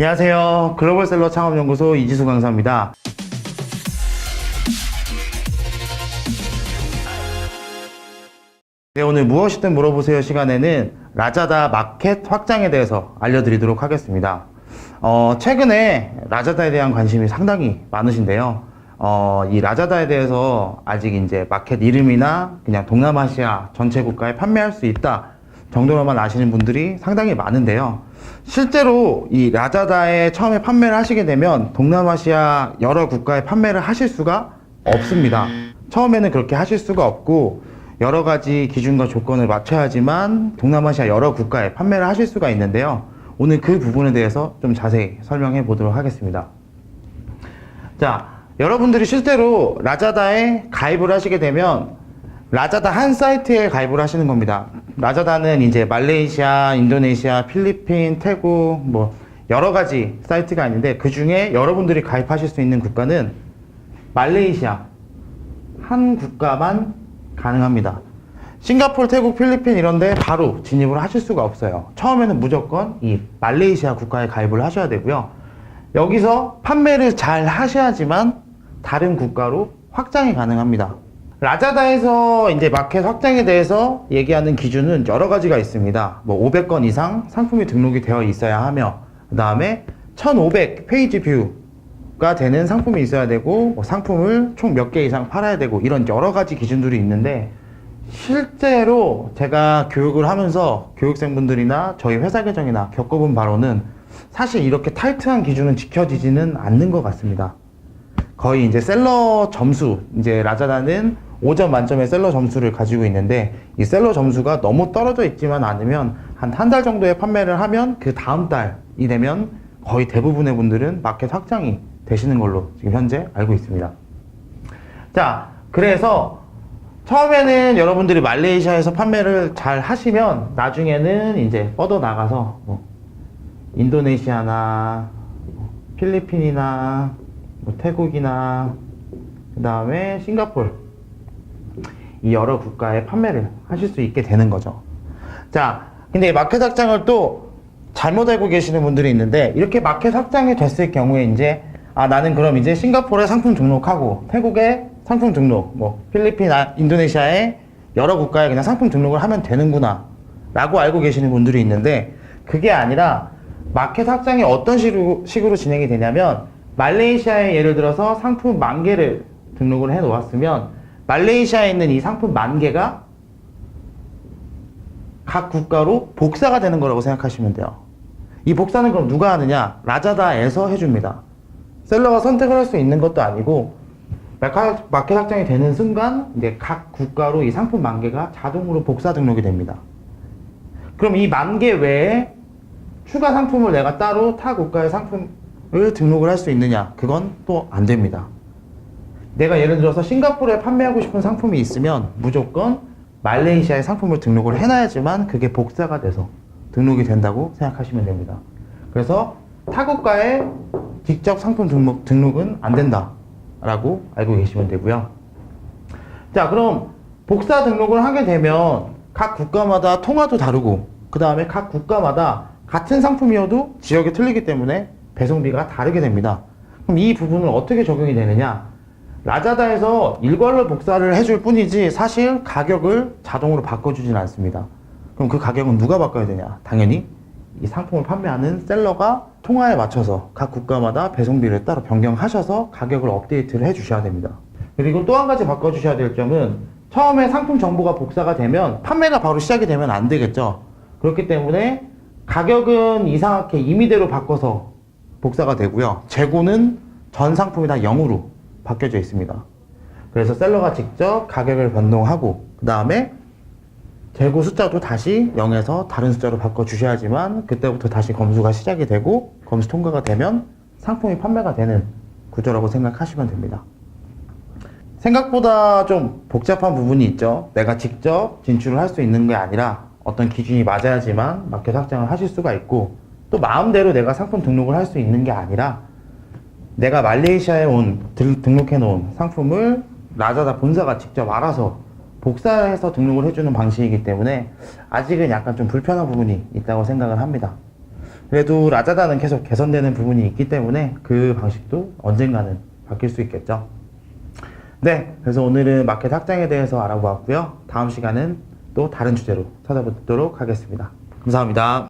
안녕하세요. 글로벌셀러 창업연구소 이지수 강사입니다. 네, 오늘 무엇이든 물어보세요 시간에는 라자다 마켓 확장에 대해서 알려드리도록 하겠습니다. 최근에 라자다에 대한 관심이 상당히 많으신데요. 이 라자다에 대해서 아직 이제 마켓 이름이나 그냥 동남아시아 전체 국가에 판매할 수 있다 정도로만 아시는 분들이 상당히 많은데요. 실제로 이 라자다에 처음에 판매를 하시게 되면 동남아시아 여러 국가에 판매를 하실 수가 없습니다. 처음에는 그렇게 하실 수가 없고 여러 가지 기준과 조건을 맞춰야지만 동남아시아 여러 국가에 판매를 하실 수가 있는데요. 오늘 그 부분에 대해서 좀 자세히 설명해 보도록 하겠습니다. 자, 여러분들이 실제로 라자다에 가입을 하시게 되면 라자다 한 사이트에 가입을 하시는 겁니다. 라자다는 이제 말레이시아, 인도네시아, 필리핀, 태국 뭐 여러 가지 사이트가 있는데 그 중에 여러분들이 가입하실 수 있는 국가는 말레이시아 한 국가만 가능합니다. 싱가포르, 태국, 필리핀 이런데 바로 진입을 하실 수가 없어요. 처음에는 무조건 이 말레이시아 국가에 가입을 하셔야 되고요. 여기서 판매를 잘 하셔야지만 다른 국가로 확장이 가능합니다. 라자다에서 이제 마켓 확장에 대해서 얘기하는 기준은 여러 가지가 있습니다. 뭐 500건 이상 상품이 등록이 되어 있어야 하며, 그 다음에 1500 페이지 뷰가 되는 상품이 있어야 되고, 뭐 상품을 총 몇 개 이상 팔아야 되고, 이런 여러 가지 기준들이 있는데, 실제로 제가 교육을 하면서 교육생분들이나 저희 회사 계정이나 겪어본 바로는 사실 이렇게 타이트한 기준은 지켜지지는 않는 것 같습니다. 거의 이제 셀러 점수, 이제 라자다는 5점 만점의 셀러 점수를 가지고 있는데 이 셀러 점수가 너무 떨어져 있지만 않으면 한 달 정도에 판매를 하면 그 다음 달이 되면 거의 대부분의 분들은 마켓 확장이 되시는 걸로 지금 현재 알고 있습니다. 자, 그래서 처음에는 여러분들이 말레이시아에서 판매를 잘 하시면 나중에는 이제 뻗어 나가서 뭐 인도네시아나 필리핀이나 뭐 태국이나 그 다음에 싱가포르 이 여러 국가에 판매를 하실 수 있게 되는 거죠. 자, 근데 마켓 확장을 또 잘못 알고 계시는 분들이 있는데 이렇게 마켓 확장이 됐을 경우에 이제 나는 그럼 이제 싱가포르에 상품 등록하고 태국에 상품 등록, 뭐 필리핀, 인도네시아에 여러 국가에 그냥 상품 등록을 하면 되는구나 라고 알고 계시는 분들이 있는데 그게 아니라 마켓 확장이 어떤 식으로 진행이 되냐면 말레이시아에 예를 들어서 상품 10,000개를 등록을 해 놓았으면 말레이시아에 있는 이 상품 10,000개가 각 국가로 복사가 되는 거라고 생각하시면 돼요. 이 복사는 그럼 누가 하느냐? 라자다에서 해줍니다. 셀러가 선택을 할 수 있는 것도 아니고 마켓 확장이 되는 순간 이제 각 국가로 이 상품 10,000개가 자동으로 복사 등록이 됩니다. 그럼 이 10,000개 외에 추가 상품을 내가 따로 타 국가의 상품을 등록을 할 수 있느냐? 그건 또 안 됩니다. 내가 예를 들어서 싱가포르에 판매하고 싶은 상품이 있으면 무조건 말레이시아의 상품을 등록을 해놔야지만 그게 복사가 돼서 등록이 된다고 생각하시면 됩니다. 그래서 타국가에 직접 상품 등록은 안 된다 라고 알고 계시면 되고요. 자, 그럼 복사 등록을 하게 되면 각 국가마다 통화도 다르고 그 다음에 각 국가마다 같은 상품이어도 지역이 틀리기 때문에 배송비가 다르게 됩니다. 그럼 이 부분은 어떻게 적용이 되느냐? 라자다에서 일괄로 복사를 해줄 뿐이지 사실 가격을 자동으로 바꿔주진 않습니다. 그럼 그 가격은 누가 바꿔야 되냐? 당연히 이 상품을 판매하는 셀러가 통화에 맞춰서 각 국가마다 배송비를 따로 변경하셔서 가격을 업데이트를 해주셔야 됩니다. 그리고 또 한 가지 바꿔주셔야 될 점은 처음에 상품 정보가 복사가 되면 판매가 바로 시작이 되면 안 되겠죠. 그렇기 때문에 가격은 이상하게 임의대로 바꿔서 복사가 되고요. 재고는 전 상품이 다 0으로 바뀌어져 있습니다. 그래서 셀러가 직접 가격을 변동하고 그 다음에 재고 숫자도 다시 0에서 다른 숫자로 바꿔 주셔야지만 그때부터 다시 검수가 시작이 되고 검수 통과가 되면 상품이 판매가 되는 구조라고 생각하시면 됩니다. 생각보다 좀 복잡한 부분이 있죠. 내가 직접 진출을 할 수 있는 게 아니라 어떤 기준이 맞아야지만 마켓 확장을 하실 수가 있고 또 마음대로 내가 상품 등록을 할 수 있는 게 아니라 내가 말레이시아에 등록해 놓은 상품을 라자다 본사가 직접 알아서 복사해서 등록을 해주는 방식이기 때문에 아직은 약간 좀 불편한 부분이 있다고 생각을 합니다. 그래도 라자다는 계속 개선되는 부분이 있기 때문에 그 방식도 언젠가는 바뀔 수 있겠죠. 네, 그래서 오늘은 마켓 확장에 대해서 알아보았고요. 다음 시간은 또 다른 주제로 찾아뵙도록 하겠습니다. 감사합니다.